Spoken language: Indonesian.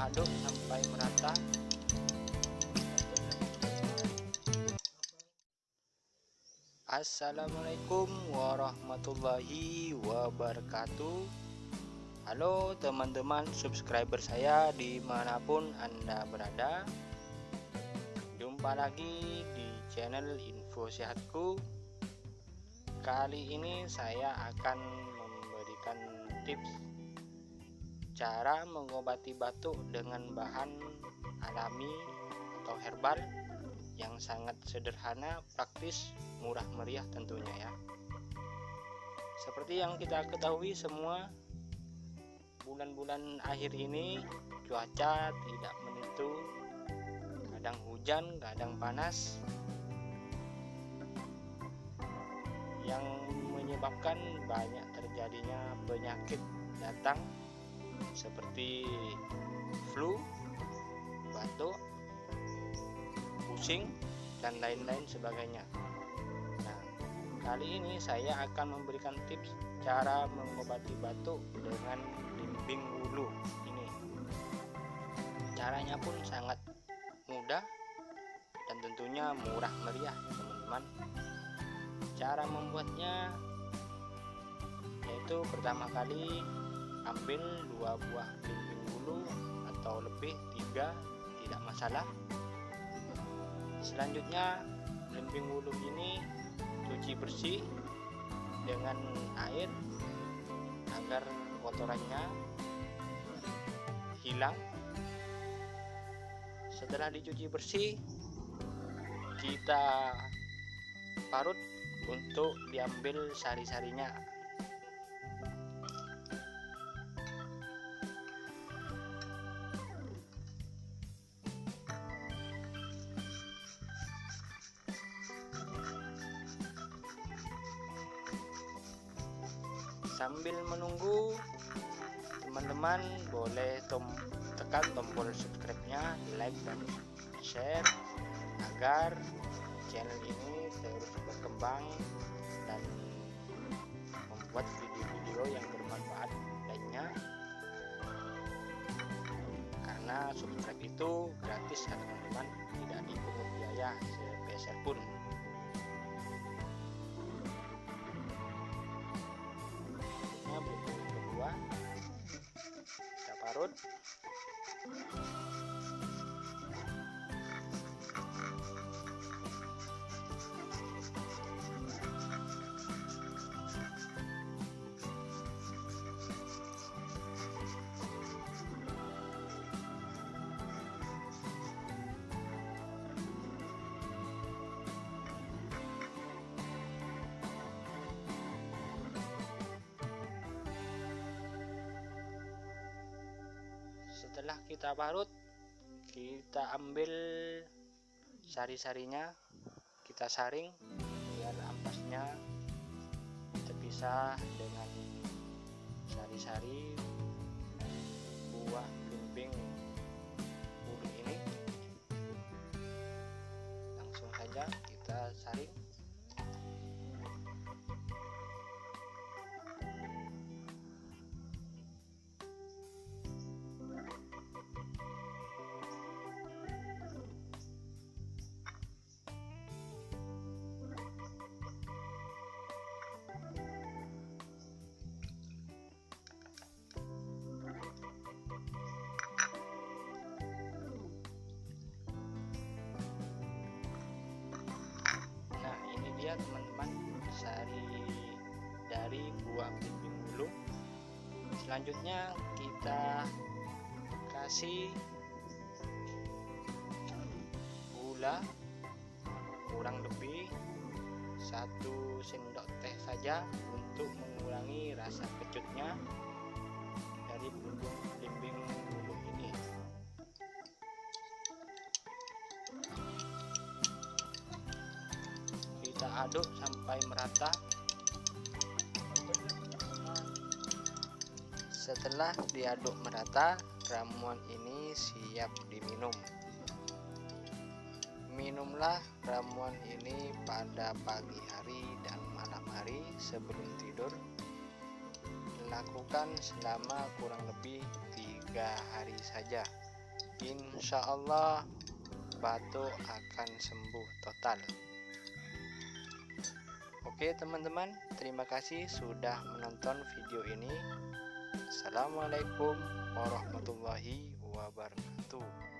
aduk sampai merata. Assalamualaikum warahmatullahi wabarakatuh. Halo teman-teman subscriber saya dimanapun Anda berada. Jumpa lagi di channel Info Sehatku. Kali ini saya akan memberikan tips cara mengobati batuk dengan bahan alami atau herbal yang sangat sederhana, praktis, murah meriah tentunya ya. Seperti yang kita ketahui semua, bulan-bulan akhir ini cuaca tidak menentu, kadang hujan, kadang panas, yang menyebabkan banyak terjadinya penyakit datang seperti flu, batuk, pusing, dan lain-lain sebagainya. Nah, kali ini saya akan memberikan tips cara mengobati batuk dengan limbing wulu ini. Caranya pun sangat mudah dan tentunya murah meriah teman-teman. Cara membuatnya yaitu pertama kali ambil 2 buah limbing wulu atau lebih, 3 tidak masalah. Selanjutnya limbing wulu ini cuci bersih dengan air agar kotorannya hilang. Setelah dicuci bersih, kita parut untuk diambil sari-sarinya. Sambil menunggu, teman-teman boleh tekan tombol subscribe-nya, like dan share agar channel ini terus berkembang dan membuat video-video yang bermanfaat lainnya. Karena subscribe itu gratis ya teman-teman, tidak dipungut biaya sepeser pun. Belimbing kedua kita parut. Setelah kita parut, kita ambil sari-sarinya, kita saring biar ampasnya terpisah dengan sari-sari buah limbing wulu ini. Langsung saja kita saring. Teman-teman, sari dari buah limbing wulu. Selanjutnya kita kasih gula kurang lebih 1 sendok teh saja untuk mengurangi rasa kecutnya dari limbing wulu ini. Kita aduk sampai merata. Setelah diaduk merata, ramuan ini siap diminum. Minumlah ramuan ini pada pagi hari dan malam hari sebelum tidur. Lakukan selama kurang lebih 3 hari saja. insya Allah batuk akan sembuh total. Oke teman-teman, terima kasih sudah menonton video ini. Assalamualaikum warahmatullahi wabarakatuh.